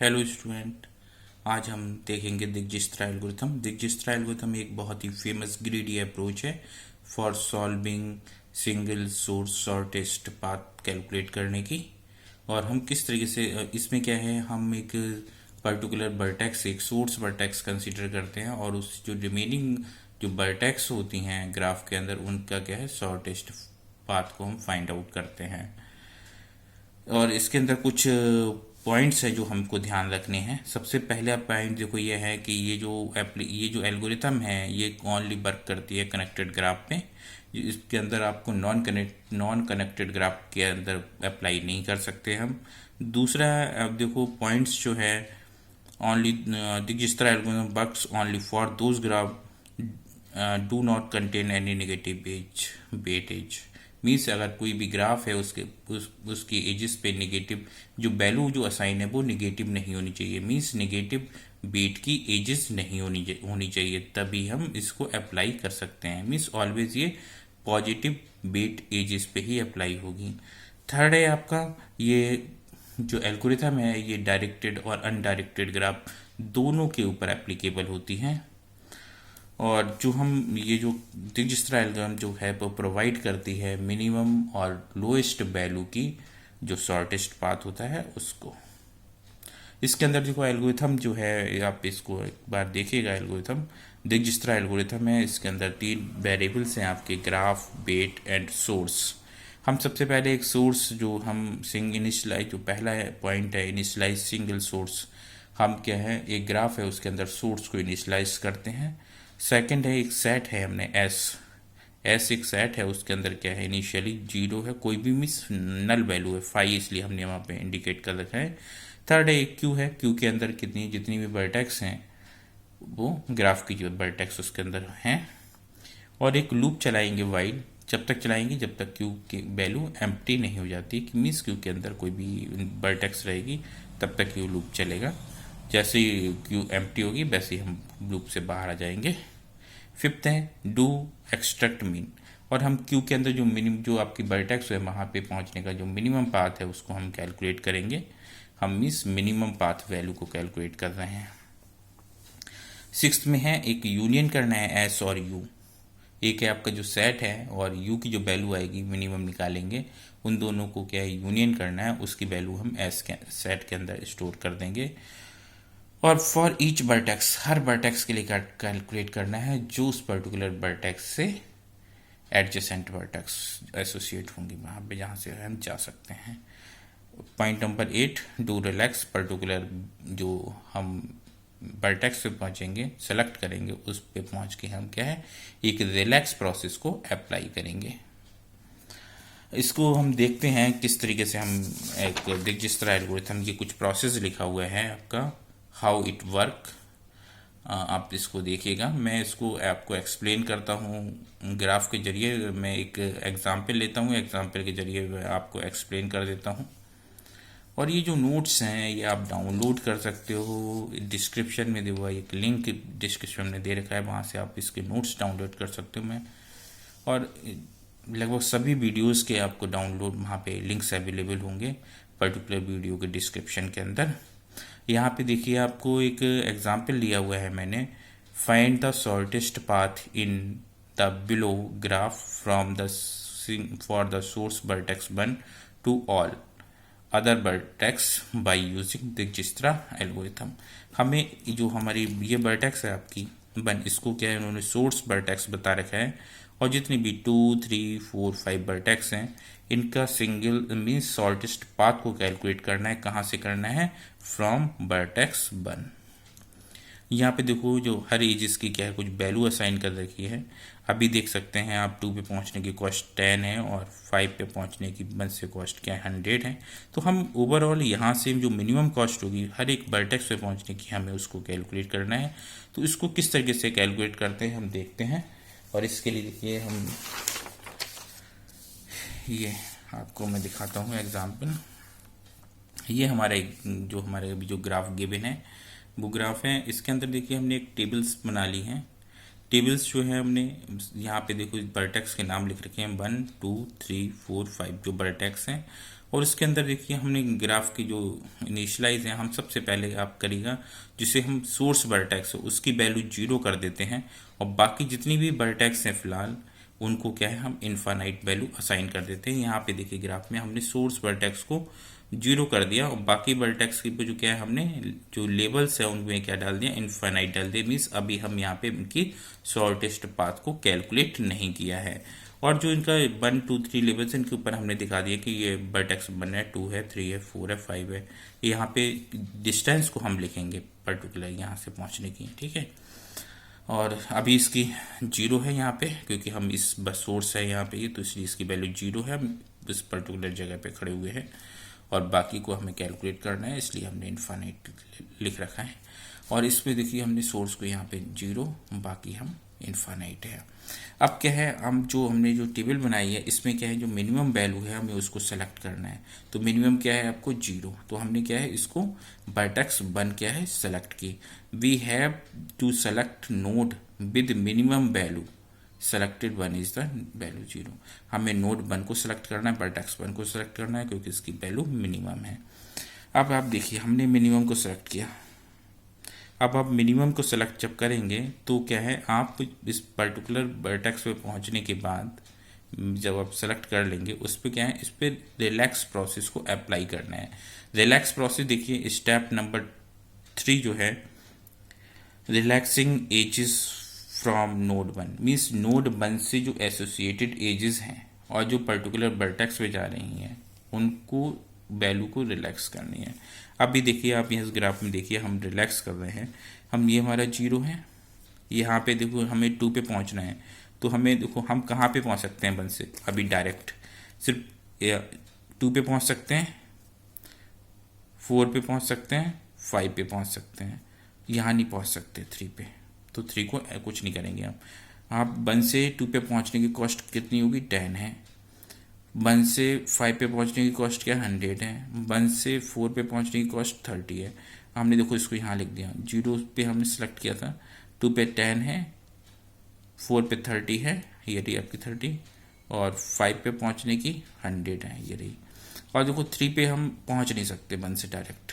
Hello student. आज हम देखेंगे दिक्जिस्त्रा एल्गोरिथम। दिक्जिस्त्रा एल्गोरिथम एक बहुत ही फेमस ग्रीडी अप्रोच है for solving single source shortest path calculate करने की। और हम किस तरीके से इसमें क्या है, हम एक पर्टिकुलर वर्टेक्स, एक सोर्स वर्टेक्स कंसीडर करते हैं और उस जो रिमेनिंग जो वर्टेक्स होती हैं ग्राफ के अंदर उनका क्या है, शॉर्टेस्ट पाथ को हम फाइंड आउट करते हैं। और इसके अंदर कुछ पॉइंट्स है जो हमको ध्यान रखने हैं। सबसे पहला पॉइंट देखो ये है कि ये जो एल्गोरिथम है ये ओनली वर्क करती है कनेक्टेड ग्राफ पे। इसके अंदर आपको नॉन कनेक्टेड ग्राफ के अंदर अप्लाई नहीं कर सकते हम। दूसरा, अब देखो पॉइंट्स जो है, only Dijkstra algorithm works only for those graph do not contain any negative edge weightage. Means अगर कोई भी ग्राफ है उसकी एजेस पे नेगेटिव जो वैल्यू जो असाइन है वो नेगेटिव नहीं होनी चाहिए। मीन्स नेगेटिव वेट की एजेस नहीं होनी चाहिए, तभी हम इसको अप्लाई कर सकते हैं। मीन्स ऑलवेज ये पॉजिटिव वेट एजेस पे ही अप्लाई होगी। थर्ड है आपका, ये जो एल्गोरिथम है ये डायरेक्टेड और अनडायरेक्टेड ग्राफ दोनों के ऊपर एप्लीकेबल होती हैं। और जो हम ये जो दिक्जिस्त्रा एल्गोरिथम जो है वो प्रोवाइड करती है मिनिमम और लोएस्ट वैल्यू की जो शॉर्टेस्ट पाथ होता है उसको। इसके अंदर देखो एल्गोरिथम जो है, आप इसको एक बार देखिएगा। एल्गोरिथम दिक्जिस्त्रा एल्गोरिथम है, इसके अंदर 3 वेरिएबल्स हैं आपके, ग्राफ, वेट एंड सोर्स। हम सबसे पहले एक सोर्स जो हम इनिशियलाइज, जो पहला पॉइंट है इनिशियलाइज सिंगल सोर्स, हम क्या है एक ग्राफ है उसके अंदर सोर्स को इनिशियलाइज करते हैं। सेकंड है एक सेट है, हमने एस एक सेट है, उसके अंदर क्या है इनिशियली 0 है, कोई भी मिस नल वैल्यू है 5, इसलिए हमने वहाँ पे इंडिकेट कर रखा है। थर्ड है एक क्यू है, क्यू के अंदर जितनी भी वर्टेक्स हैं वो ग्राफ की जो वर्टेक्स उसके अंदर हैं। और एक लूप चलाएंगे वाइल, जब तक चलाएंगे जब तक क्यू की वैल्यू एम्प्टी नहीं हो जाती, कि मीन्स क्यू के अंदर कोई भी वर्टेक्स रहेगी तब तक ये लूप चलेगा। जैसे ही क्यू एम्प्टी होगी वैसे ही हम लूप से बाहर आ जाएंगे। फिफ्थ है डू एक्सट्रैक्ट मीन, और हम क्यू के अंदर जो आपकी वर्टेक्स है वहाँ पे पहुँचने का जो मिनिमम पाथ है उसको हम कैलकुलेट करेंगे। हम इस मिनिमम पाथ वैल्यू को कैलकुलेट कर रहे हैं। सिक्स्थ में है एक यूनियन करना है एस और यू। एक है आपका जो सेट है और यू की जो वैल्यू आएगी मिनिमम निकालेंगे, उन दोनों को क्या है यूनियन करना है, उसकी वैल्यू हम एस के सेट के अंदर स्टोर कर देंगे। और for each vertex, her vertex के लिए कैलकुलेट करना है जो उस पर्टिकुलर वर्टेक्स से एडजेसेंट वर्टेक्स एसोसिएट होंगी, वहाँ पे जहाँ से हम जा सकते हैं। Point number 8, do relax, particular जो हम वर्टेक्स पे पहुँचेंगे सेलेक्ट करेंगे उस पे पहुँच के हम क्या है एक रिलैक्स प्रोसेस को अप्लाई करेंगे। इसको हम देखते हैं किस तरीके से हम एक दिक्जिस्त्रा एल्गोरिथम की कुछ प्रोसेस लिखा हुआ है आपका, हाउ इट वर्क। आप इसको देखिएगा, मैं इसको आपको एक्सप्लेन करता हूँ ग्राफ के जरिए। मैं एक एग्जांपल लेता हूँ, एग्जांपल के जरिए मैं आपको एक्सप्लेन कर देता हूँ। और ये जो नोट्स हैं ये आप डाउनलोड कर सकते हो, डिस्क्रिप्शन में देखो एक लिंक डिस्क्रिप्शन में दे रखा है, वहाँ से आप इसके नोट्स डाउनलोड कर सकते हो। मैं और लगभग सभी वीडियोस के आपको डाउनलोड वहाँ पे लिंक्स अवेलेबल होंगे पर्टिकुलर वीडियो के डिस्क्रिप्शन के अंदर। यहाँ पे देखिए आपको एक एग्जांपल लिया हुआ है मैंने, find the shortest path in the below graph from the for the source vertex 1 to all other vertex by using Dijkstra algorithm. हमें जो हमारी ये वर्टेक्स है आपकी 1, इसको क्या है उन्होंने सोर्स वर्टेक्स बता रखा है, और जितनी भी 2, 3, 4, 5 वर्टेक्स हैं इनका सिंगल मीन्स शॉर्टेस्ट पाथ को कैलकुलेट करना है। कहाँ से करना है? From vertex 1। यहाँ पे देखो जो हर एजेस की क्या है कुछ वैल्यू असाइन कर रखी है। अभी देख सकते हैं आप 2 पे पहुँचने की कॉस्ट 10 है और 5 पे पहुँचने की 1 से कॉस्ट क्या है 100 है। तो हम ओवरऑल यहाँ से जो मिनिमम कॉस्ट होगी हर एक वर्टेक्स पे पहुँचने की हमें उसको कैलकुलेट करना है। तो इसको किस तरीके से कैलकुलेट करते हैं हम देखते हैं। और इसके लिए देखिए हम ये आपको मैं दिखाता हूँ एग्जाम्पल। ये हमारे अभी जो ग्राफ गिवन है वो ग्राफ है। इसके अंदर देखिए हमने एक टेबल्स बना ली हैं। टेबल्स जो है हमने यहाँ पे देखो वर्टेक्स के नाम लिख रखे हैं 1, 2, 3, 4, 5 जो वर्टेक्स हैं, और उसके अंदर देखिए हमने ग्राफ की जो इनिशियलाइज है, हम सबसे पहले आप करिएगा जिसे हम सोर्स वर्टेक्स है उसकी वैल्यू 0 कर देते हैं, और बाकी जितनी भी वर्टेक्स हैं फिलहाल उनको क्या है हम इनफाइनाइट वैल्यू असाइन कर देते हैं। यहाँ पे देखिए ग्राफ में हमने सोर्स वर्टेक्स को 0 कर दिया, और बाकी वर्टेक्स की जो क्या है हमने जो लेबल्स है उनमें क्या डाल दिया, इनफाइनाइट डाल दिया। मीन्स अभी हम यहाँ पे इनकी शॉर्टेस्ट पाथ को कैलकुलेट नहीं किया है। और जो इनका 1 2 3 लेवल्स इनके ऊपर हमने दिखा दिया कि ये वर्टेक्स 1 है, 2 है, 3 है, 4 है, 5 है। यहाँ पे डिस्टेंस को हम लिखेंगे पर्टिकुलर यहाँ से पहुँचने की, ठीक है। और अभी इसकी 0 है यहाँ पे, क्योंकि हम इस बस सोर्स है यहाँ पे ये, तो इसलिए इसकी वैल्यू 0 है। हम इस पर्टिकुलर जगह पे खड़े हुए हैं और बाकी को हमें कैलकुलेट करना है, इसलिए हमने इनफाइनाइट लिख रखा है। और इसमें देखिए हमने सोर्स को यहाँ पे 0, बाकी हम इनफाइनाइट है। अब क्या है, हम जो हमने जो टेबल बनाई है इसमें क्या है जो मिनिमम वैल्यू है हमें उसको सेलेक्ट करना है। तो मिनिमम क्या है आपको 0, तो हमने क्या है इसको वर्टेक्स 1 क्या है सेलेक्ट की। We have to select node with minimum value, selected 1 is the value 0। हमें नोड 1 को सिलेक्ट करना है, वर्टेक्स 1 को सिलेक्ट करना है क्योंकि इसकी वैल्यू मिनिमम है। अब आप देखिए हमने मिनिमम को सिलेक्ट किया। अब आप मिनिमम को सेलेक्ट जब करेंगे तो क्या है, आप इस पर्टिकुलर वर्टेक्स पे पहुंचने के बाद जब आप सेलेक्ट कर लेंगे उस पर क्या है, इस पर रिलैक्स प्रोसेस को अप्लाई करना है। रिलैक्स प्रोसेस देखिए स्टेप नंबर 3 जो है, relaxing edges from node 1, means node 1 से जो एसोसिएटेड एजेस हैं और जो पर्टिकुलर वर्टेक्स पे जा रही हैं उनको वैल्यू को रिलैक्स करनी है। अभी देखिए आप इस ग्राफ में देखिए हम रिलैक्स कर रहे हैं, हम ये हमारा 0 है, यहाँ पे देखो हमें 2 पे पहुँचना है। तो हमें देखो हम कहाँ पे पहुँच सकते हैं 1 से, अभी डायरेक्ट सिर्फ 2 पे पहुँच सकते हैं, 4 पे पहुँच सकते हैं, 5 पे पहुँच सकते हैं, यहाँ नहीं पहुँच सकते 3 पे। तो 3 को कुछ नहीं करेंगे आप 1 से 2 पे पहुँचने की कॉस्ट कितनी होगी, 10 है। 1 से 5 पे पहुंचने की कॉस्ट क्या 100 है। 1 से 4 पे पहुंचने की कॉस्ट 30 है। हमने देखो इसको यहाँ लिख दिया, 0 पे हमने सेलेक्ट किया था, 2 पे 10 है, 4 पे 30 है, ये रही आपकी 30, और 5 पे पहुंचने की 100 है, ये रही। और देखो 3 पे हम पहुंच नहीं सकते 1 से डायरेक्ट,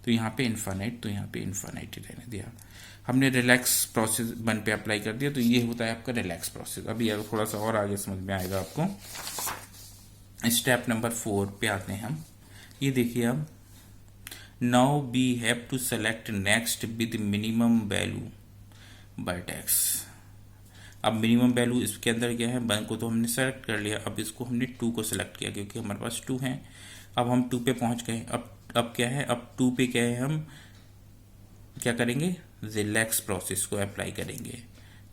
तो यहाँ पे इनफाइनाइट, तो यहाँ पे इनफाइनाइट ही रहने दिया। हमने रिलैक्स प्रोसेस 1 पे अप्लाई कर दिया, तो ये होता है आपका रिलैक्स प्रोसेस। अभी यार थोड़ा सा और आगे समझ में आएगा आपको। स्टेप नंबर 4 पे आते हैं हम। ये देखिए अब, now we have to select next with minimum value vertex. अब मिनिमम वैल्यू इसके अंदर क्या है, 1 को तो हमने सेलेक्ट कर लिया, अब इसको हमने 2 को सेलेक्ट किया क्योंकि हमारे पास 2 है। अब हम 2 पे पहुंच गए। अब क्या है, अब 2 पे क्या है, हम क्या करेंगे, रिलैक्स प्रोसेस को अप्लाई करेंगे।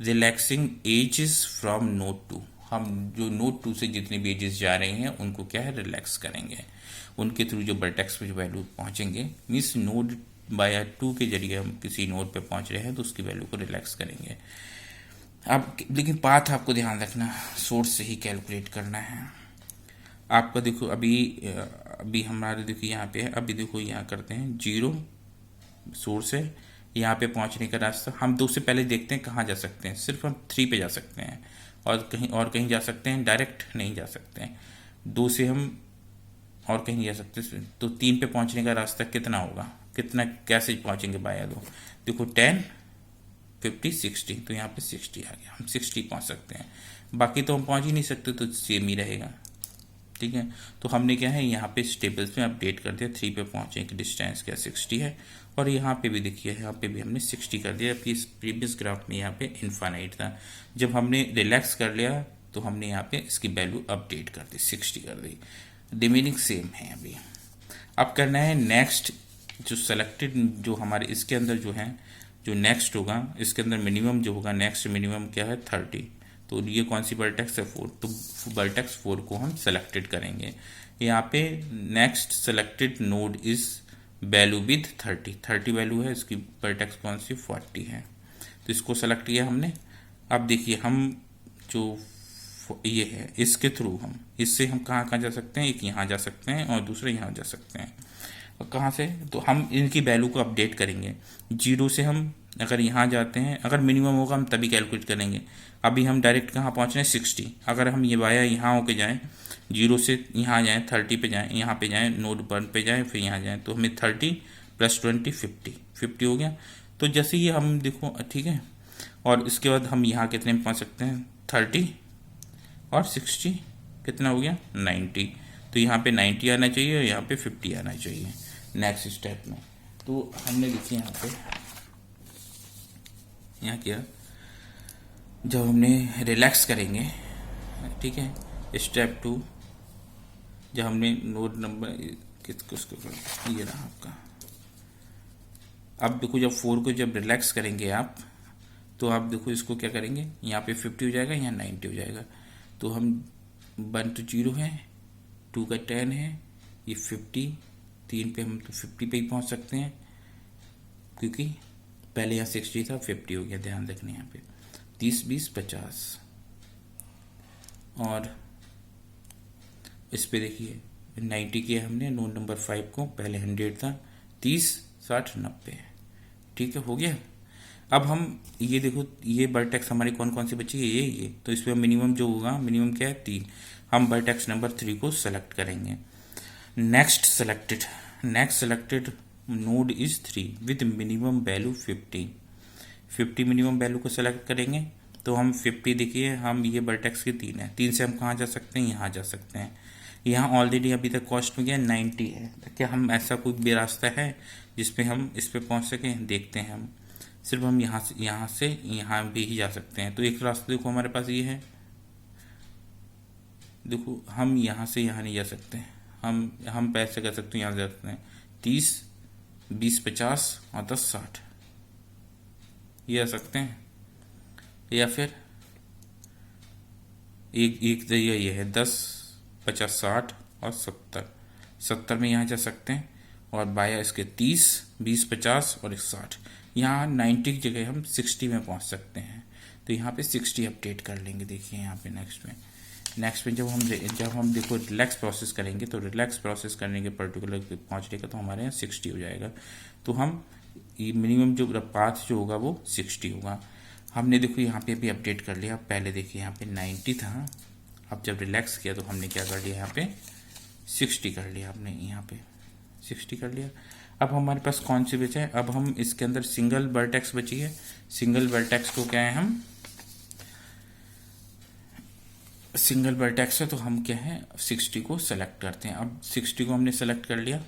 रिलैक्सिंग एजेस फ्रॉम नोड 2, हम जो नोड 2 से जितनी भी एजेस जा रही हैं उनको क्या है रिलैक्स करेंगे। उनके थ्रू जो वर्टेक्स पे जो वैल्यू पहुंचेंगे, मीन्स नोड बाय 2 के जरिए हम किसी नोड पे पहुंच रहे हैं तो उसकी वैल्यू को रिलैक्स करेंगे। अब लेकिन पाथ आपको ध्यान रखना, सोर्स से ही कैलकुलेट करना है आपका। देखो अभी हमारे देखो यहाँ पे है, अभी देखो यहाँ करते हैं 0 सोर्स है, यहाँ पे पहुँचने का रास्ता हम 2 से पहले देखते हैं कहाँ जा सकते हैं। सिर्फ हम 3 पे जा सकते हैं और कहीं जा सकते हैं, डायरेक्ट नहीं जा सकते हैं। 2 से हम और कहीं नहीं जा सकते, तो 3 पे पहुँचने का रास्ता कितना होगा, कितना कैसे पहुँचेंगे बाया 2, देखो 10 50 60, तो यहाँ पे 60 आ गया, हम 60 पहुँच सकते हैं। बाकी तो हम पहुँच ही नहीं सकते, तो सेम ही रहेगा, ठीक है। तो हमने क्या है यहाँ पे टेबल्स में अपडेट कर दिया, 3 पे पहुँचे की डिस्टेंस क्या 60 है, और यहाँ पे भी देखिए यहाँ पे भी हमने 60 कर दिया। जबकि इस प्रीवियस ग्राफ में यहाँ पे इनफाइनाइट था। जब हमने रिलैक्स कर लिया तो हमने यहाँ पे इसकी वैल्यू अपडेट कर दी, 60 कर दी। रिमेनिंग सेम है। अभी अब करना है नेक्स्ट, जो सेलेक्टेड जो हमारे इसके अंदर जो है, जो नेक्स्ट होगा इसके अंदर मिनिमम जो होगा, नेक्स्ट मिनिमम क्या है 30, तो ये कौन सी वर्टेक्स है 4, तो वर्टेक्स 4 को हम सेलेक्टेड करेंगे। यहाँ पे next selected node is value with 30 value है, इसकी वर्टेक्स कौन सी 40 है, तो इसको सेलेक्ट किया हमने। अब देखिए हम जो ये है इसके थ्रू हम इससे हम कहाँ कहाँ जा सकते हैं, एक यहाँ जा सकते हैं और दूसरे यहाँ जा सकते हैं। और कहाँ से, तो हम इनकी वैल्यू को अपडेट करेंगे। 0 से हम अगर यहाँ जाते हैं, अगर मिनिमम होगा हम तभी कैलकुलेट करेंगे। अभी हम डायरेक्ट कहाँ पहुँच रहे हैं 60। अगर हम ये वाया यहाँ होके जाएँ, 0 से यहाँ जाएँ 30 पे जाएँ, यहाँ पे जाएँ नोड 1 पे जाएँ, फिर यहाँ जाएँ, तो हमें 30 + 20 50 हो गया। तो जैसे ये हम देखो ठीक है, और इसके बाद हम यहाँ कितने में पहुँच सकते हैं 30 और 60 कितना हो गया 90। तो यहाँ पे 90 आना चाहिए और यहाँ पे 50 आना चाहिए नेक्स्ट स्टेप में। तो हमने देखिए यहाँ किया, जब हमने रिलैक्स करेंगे ठीक है, स्टेप 2 जब हमने नोड नंबर किसको ये रहा आपका। अब देखो जब 4 को जब रिलैक्स करेंगे आप, तो आप देखो इसको क्या करेंगे, यहाँ पे 50 हो जाएगा, यहाँ 90 हो जाएगा। तो हम 1 तो 0 है, 2 का 10 है, ये 50, 3 पे हम तो 50 पे ही पहुँच सकते हैं, क्योंकि पहले यहाँ 60 था, 50 हो गया। ध्यान रखने यहाँ पे 30 20 50। और इस पे देखिए 90 किया हमने नोड नंबर 5 को, पहले 100 था, 30 60 90 ठीक है, हो गया। अब हम ये देखो ये वर्टेक्स हमारी कौन कौन सी बची है, ये तो इसमें मिनिमम जो होगा, मिनिमम क्या है 3, हम वर्टेक्स नंबर 3 को सेलेक्ट करेंगे। Next selected node is 3 with minimum value 50 minimum value को सेलेक्ट करेंगे। तो हम 50 देखिए, हम ये वर्टेक्स की 3 है, 3 से हम कहाँ जा सकते हैं, यहाँ जा सकते हैं। यहाँ ऑलरेडी अभी तक कॉस्ट में गया 90 है, तो क्या हम ऐसा कोई भी रास्ता है जिसपे हम इस पे पहुँच सकें, देखते हैं। हम सिर्फ हम यहाँ से यहाँ भी ही जा सकते हैं। तो एक रास्ता देखो हमारे पास ये है, देखो हम यहाँ से यहाँ नहीं जा सकते, हम पैसे कर सकते हैं, यहाँ जा सकते हैं 30 20 50 और 10 60 ये आ सकते हैं। या फिर एक जरिया ये है 10 50 60 और 70 में यहाँ जा सकते हैं। और बाया इसके 30 20 50 और 60, यहाँ 90 की जगह हम 60 में पहुँच सकते हैं। तो यहाँ पे 60 अपडेट कर लेंगे। देखिए यहाँ पे नेक्स्ट में जब हम देखो रिलैक्स प्रोसेस करेंगे, तो रिलैक्स प्रोसेस करने के पर्टिकुलर पहुँचने का तो हमारे यहाँ 60 हो जाएगा। तो हम मिनिमम जो पाथ जो होगा वो 60 होगा। हमने देखो यहाँ पे अभी अपडेट कर लिया। पहले देखिए यहाँ पे 90 था, अब जब रिलैक्स किया तो हमने क्या कर लिया, यहाँ पे 60 कर लिया। हमने यहाँ पे 60 कर लिया। अब हमारे पास कौन सी बचा है, अब हम इसके अंदर सिंगल वर्टेक्स बची है। सिंगल वर्टेक्स को क्या है, हम सिंगल वर्टेक्स है तो हम क्या है 60 को सेलेक्ट करते हैं। अब 60 को हमने सेलेक्ट कर लिया,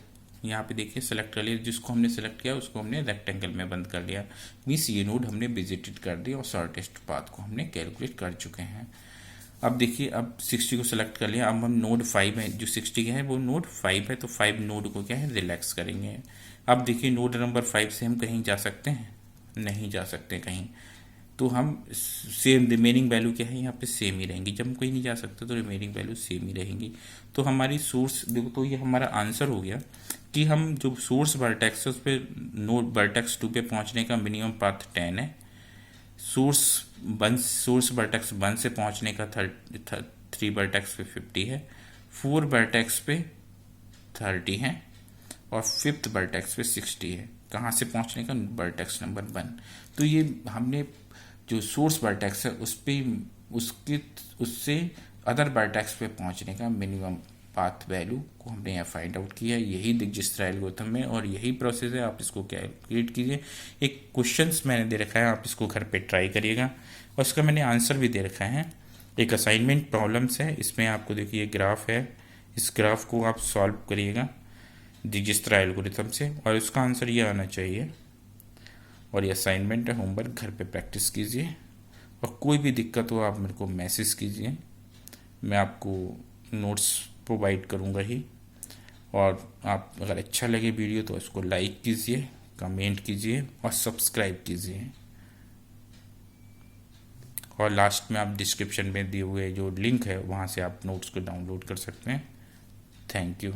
यहाँ पे देखिए सेलेक्ट कर लिया। जिसको हमने सेलेक्ट किया उसको हमने रेक्टेंगल में बंद कर लिया, मीन्स ये नोड हमने विजिटेड कर दिया और शॉर्टेस्ट पाथ को हमने कैलकुलेट कर चुके हैं। अब देखिए अब 60 को सेलेक्ट कर लिया, अब हम नोड 5 है, जो 60 का है वो नोड 5 है, तो 5 नोड को क्या है रिलैक्स करेंगे। अब देखिए नोड नंबर 5 से हम कहीं जा सकते हैं, नहीं जा सकते कहीं। तो हम सेम रिमेनिंग वैल्यू क्या है यहाँ पे सेम ही रहेंगी। जब हम कहीं नहीं जा सकते तो रिमेनिंग वैल्यू सेम ही रहेंगी। तो हमारी सोर्स देखो, तो ये हमारा आंसर हो गया कि हम जो सोर्स वर्टेक्स है उस पर नोड वर्टेक्स 2 पे पहुँचने का मिनिमम पाथ 10 है। सोर्स वर्टेक्स 1 से पहुँचने का 3 वर्टेक्स पे 50 है, 4 वर्टेक्स पे 30 है और 5th वर्टेक्स पे 60 है। कहाँ से पहुँचने का, वर्टेक्स नंबर 1। तो ये हमने जो सोर्स वर्टेक्स है उससे अदर वर्टेक्स पे पहुँचने का मिनिमम पाथ वैल्यू को हमने यहाँ फाइंड आउट किया है। यही दिग्जिस्त्रा एल्गोरिथम में, और यही प्रोसेस है। आप इसको कैलकुलेट कीजिए। एक क्वेश्चंस मैंने दे रखा है, आप इसको घर पे ट्राई करिएगा और इसका मैंने आंसर भी दे रखा है। एक असाइनमेंट प्रॉब्लम्स है, इसमें आपको देखिए ग्राफ है, इस ग्राफ को आप सॉल्व करिएगा दिग्जिस्त्रा एल्गोरिथम से और इसका आंसर ये आना चाहिए। और ये असाइनमेंट है, होमवर्क घर पे प्रैक्टिस कीजिए और कोई भी दिक्कत हो आप मेरे को मैसेज कीजिए, मैं आपको नोट्स प्रोवाइड करूँगा ही। और आप अगर अच्छा लगे वीडियो तो इसको लाइक कीजिए, कमेंट कीजिए और सब्सक्राइब कीजिए। और लास्ट में आप डिस्क्रिप्शन में दिए हुए जो लिंक है वहाँ से आप नोट्स को डाउनलोड कर सकते हैं। Thank you.